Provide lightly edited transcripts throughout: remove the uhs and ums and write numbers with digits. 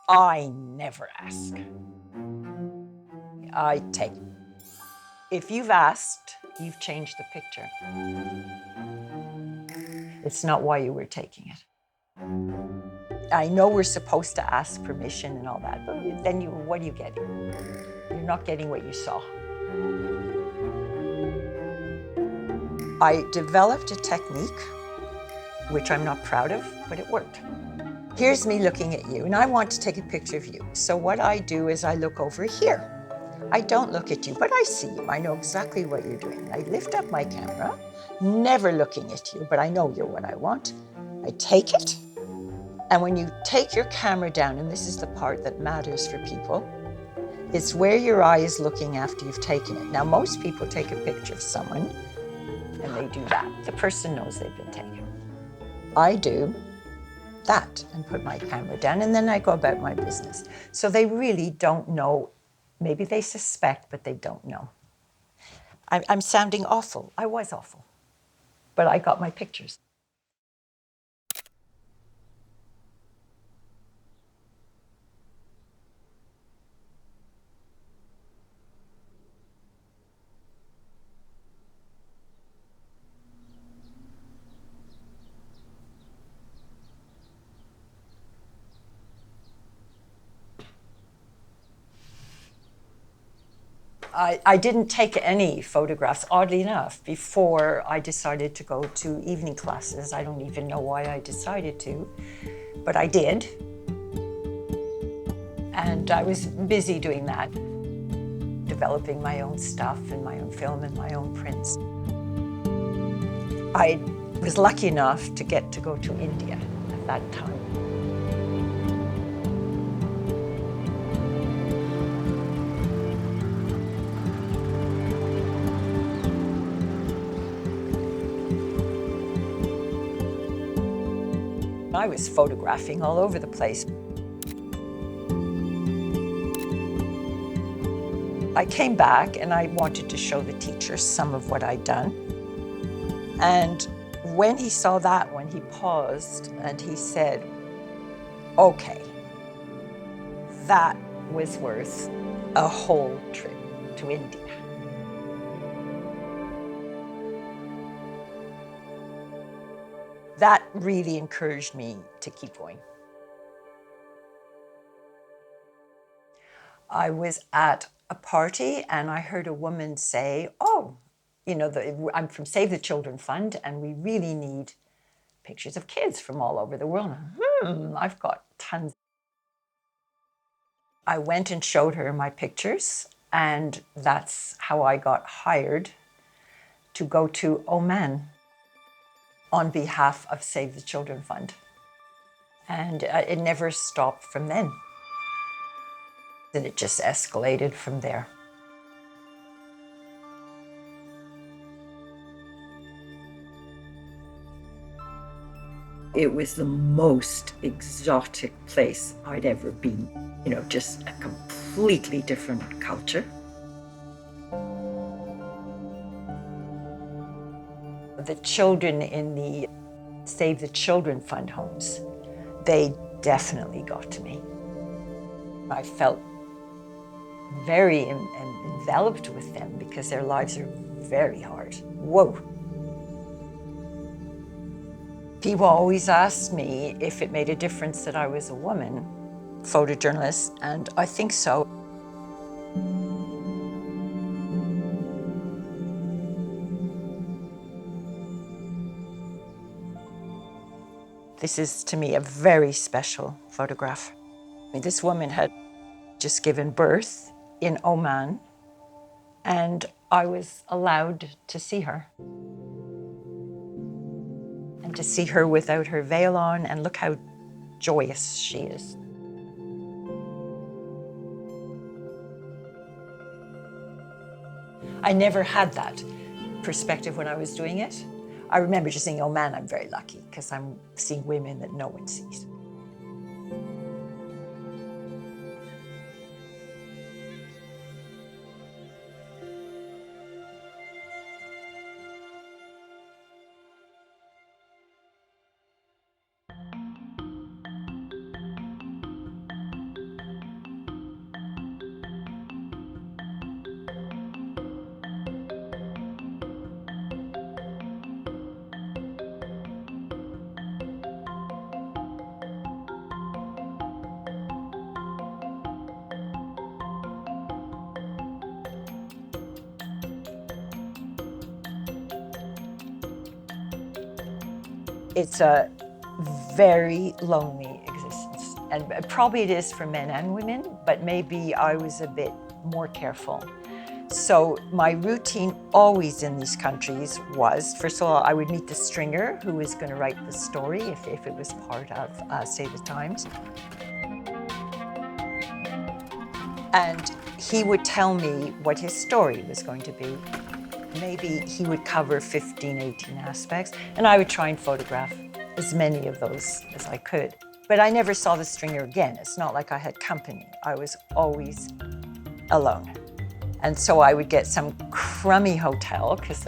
I never ask. I take. If you've asked, you've changed the picture. It's not why you were taking it. I know we're supposed to ask permission and all that, but then what are you getting? You're not getting what you saw. I developed a technique, which I'm not proud of, but it worked. Here's me looking at you, and I want to take a picture of you. So what I do is I look over here. I don't look at you, but I see you. I know exactly what you're doing. I lift up my camera, never looking at you, but I know you're what I want. I take it, and when you take your camera down, and this is the part that matters for people, it's where your eye is looking after you've taken it. Now, most people take a picture of someone, and they do that. The person knows they've been taken. I do that and put my camera down, and then I go about my business. So they really don't know. Maybe they suspect, but they don't know. I'm sounding awful. I was awful, but I got my pictures. I didn't take any photographs, oddly enough, before I decided to go to evening classes. I don't even know why I decided to, but I did. And I was busy doing that, developing my own stuff and my own film and my own prints. I was lucky enough to get to go to India at that time. I was photographing all over the place. I came back and I wanted to show the teacher some of what I'd done. And when he saw that one, he paused and he said, okay, that was worth a whole trip to India. That really encouraged me to keep going. I was at a party and I heard a woman say, oh, I'm from Save the Children Fund and we really need pictures of kids from all over the world. I've got tons. I went and showed her my pictures, and that's how I got hired to go to Oman on behalf of Save the Children Fund. And it never stopped from then. And it just escalated from there. It was the most exotic place I'd ever been. Just a completely different culture. The children in the Save the Children Fund homes, they definitely got to me. I felt very enveloped with them because their lives are very hard. Whoa. People always ask me if it made a difference that I was a woman, photojournalist, and I think so. This is, to me, a very special photograph. This woman had just given birth in Oman, and I was allowed to see her. And to see her without her veil on, and look how joyous she is. I never had that perspective when I was doing it. I remember just saying, oh man, I'm very lucky because I'm seeing women that no one sees. It's a very lonely existence. And probably it is for men and women, but maybe I was a bit more careful. So my routine always in these countries was, first of all, I would meet the stringer who was going to write the story if it was part of, say, the Times. And he would tell me what his story was going to be. Maybe he would cover 15, 18 aspects, and I would try and photograph as many of those as I could. But I never saw the stringer again. It's not like I had company. I was always alone. And so I would get some crummy hotel, because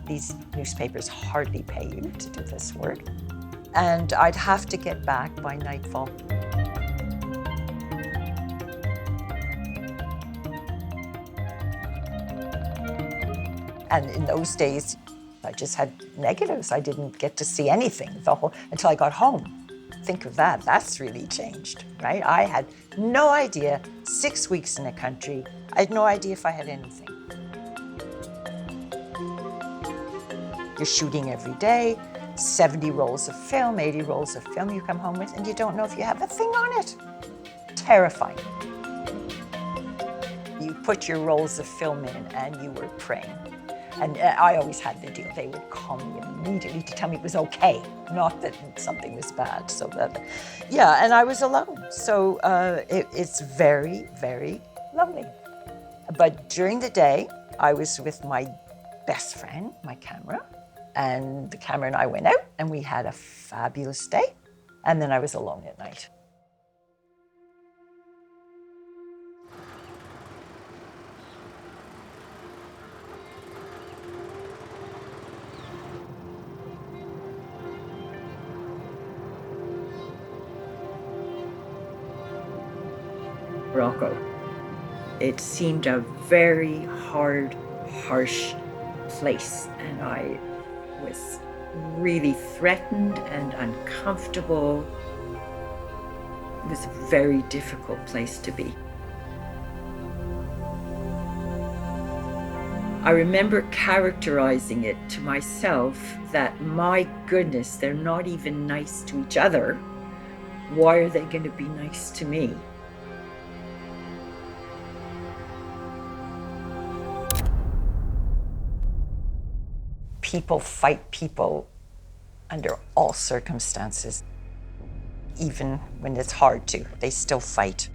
these newspapers hardly pay you to do this work. And I'd have to get back by nightfall. And in those days, I just had negatives. I didn't get to see anything until I got home. Think of that, that's really changed, right? I had no idea, 6 weeks in a country, I had no idea if I had anything. You're shooting every day, 70 rolls of film, 80 rolls of film you come home with, and you don't know if you have a thing on it. Terrifying. You put your rolls of film in and you were praying. And I always had the deal. They would call me immediately to tell me it was okay, not that something was bad. So and I was alone. So it's very, very lonely. But during the day, I was with my best friend, my camera, and the camera and I went out and we had a fabulous day. And then I was alone at night. Morocco. It seemed a very hard, harsh place, and I was really threatened and uncomfortable. It was a very difficult place to be. I remember characterizing it to myself that, my goodness, they're not even nice to each other. Why are they going to be nice to me? People fight people under all circumstances. Even when it's hard to, they still fight.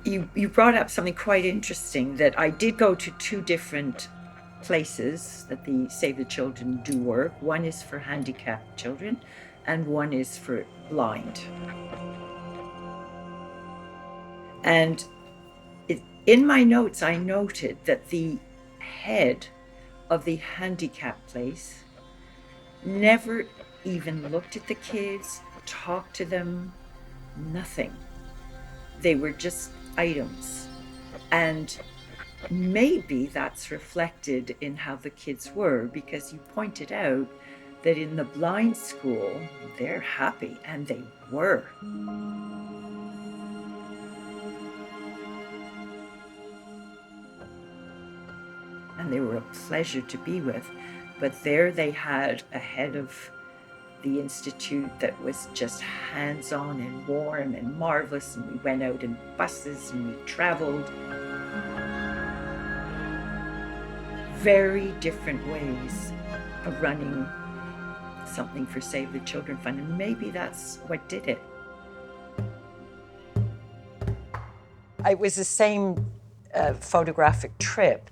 You brought up something quite interesting, that I did go to 2 different places that the Save the Children do work. One is for handicapped children and one is for blind. And in my notes, I noted that the head of the handicap place never even looked at the kids, talked to them, nothing. They were just items. And maybe that's reflected in how the kids were, because you pointed out that in the blind school, they're happy, and they were. And they were a pleasure to be with. But there they had a head of the Institute that was just hands-on and warm and marvelous, and we went out in buses and we traveled. Very different ways of running something for Save the Children Fund, and maybe that's what did it. It was the same photographic trip.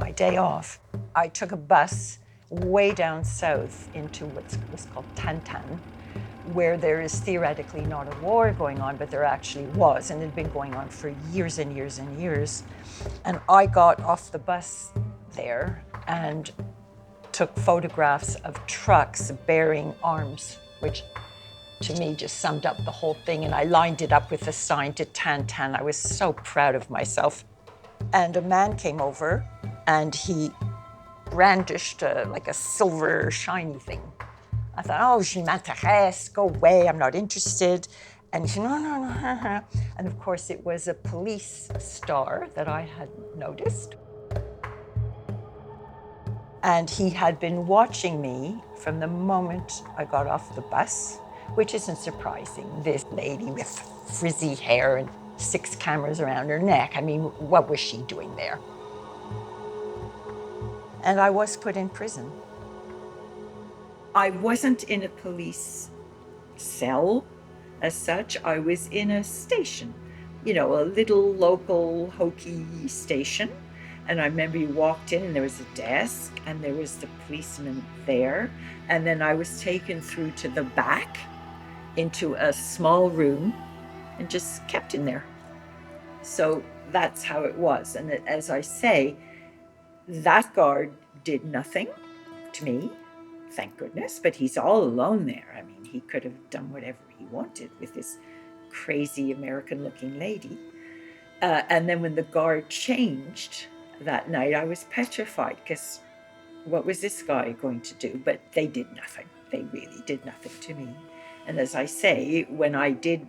My day off, I took a bus way down south into what's called Tantan, where there is theoretically not a war going on, but there actually was, and it had been going on for years and years and years. And I got off the bus there and took photographs of trucks bearing arms, which to me just summed up the whole thing. And I lined it up with a sign to Tantan. I was so proud of myself. And a man came over and he brandished like a silver shiny thing. I thought, oh, je m'intéresse, go away, I'm not interested. And he said, no, no, no. And of course, it was a police star that I hadn't noticed. And he had been watching me from the moment I got off the bus, which isn't surprising. This lady with frizzy hair and 6 cameras around her neck. I mean, what was she doing there? And I was put in prison. I wasn't in a police cell as such. I was in a station, you know, a little local hokey station. And I remember you walked in and there was a desk and there was the policeman there. And then I was taken through to the back into a small room and just kept in there. So that's how it was. And as I say, that guard did nothing to me, thank goodness, but he's all alone there. I mean, he could have done whatever he wanted with this crazy American-looking lady. And then when the guard changed that night, I was petrified because what was this guy going to do? But they did nothing. They really did nothing to me. And as I say, when I did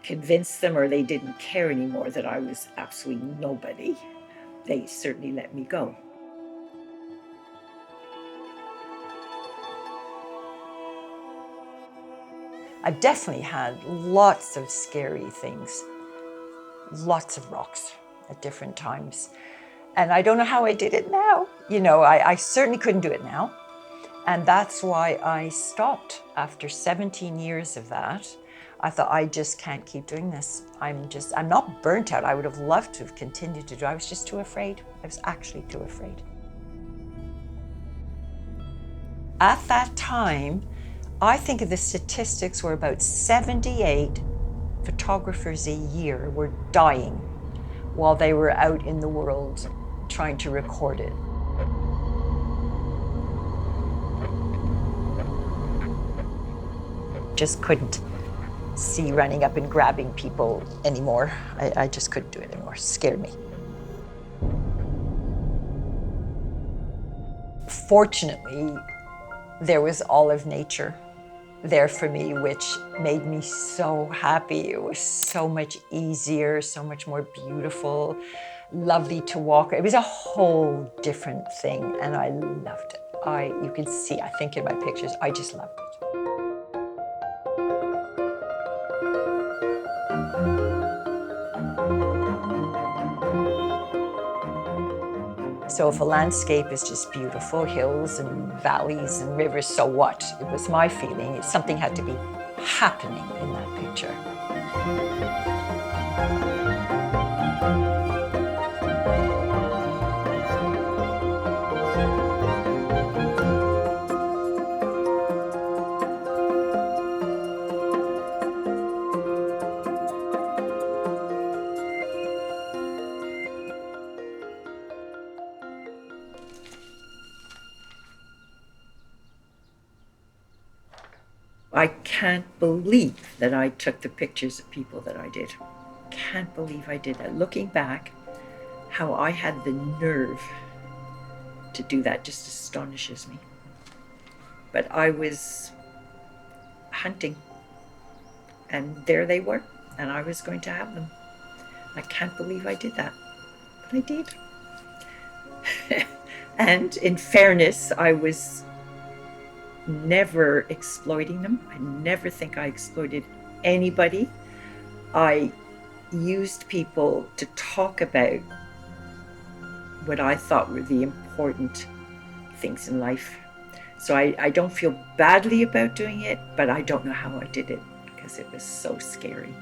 convince them or they didn't care anymore that I was absolutely nobody, they certainly let me go. I've definitely had lots of scary things, lots of rocks at different times. And I don't know how I did it now. You know, I certainly couldn't do it now. And that's why I stopped after 17 years of that. I thought, I just can't keep doing this. I'm not burnt out. I would have loved to have continued to do it. I was just too afraid. I was actually too afraid. At that time, I think the statistics were about 78 photographers a year were dying while they were out in the world trying to record it. Just couldn't see running up and grabbing people anymore. I just couldn't do it anymore. It scared me. Fortunately, there was all of nature there for me, which made me so happy. It was so much easier, so much more beautiful, lovely to walk. It was a whole different thing, and I loved it. You can see, I think in my pictures, I just loved it. So if a landscape is just beautiful, hills and valleys and rivers, so what? It was my feeling. Something had to be happening in that picture. I can't believe that I took the pictures of people that I did. Can't believe I did that. Looking back, how I had the nerve to do that just astonishes me. But I was hunting, and there they were, and I was going to have them. I can't believe I did that, but I did. And in fairness, I was never exploiting them. I never think I exploited anybody. I used people to talk about what I thought were the important things in life. So I don't feel badly about doing it, but I don't know how I did it because it was so scary.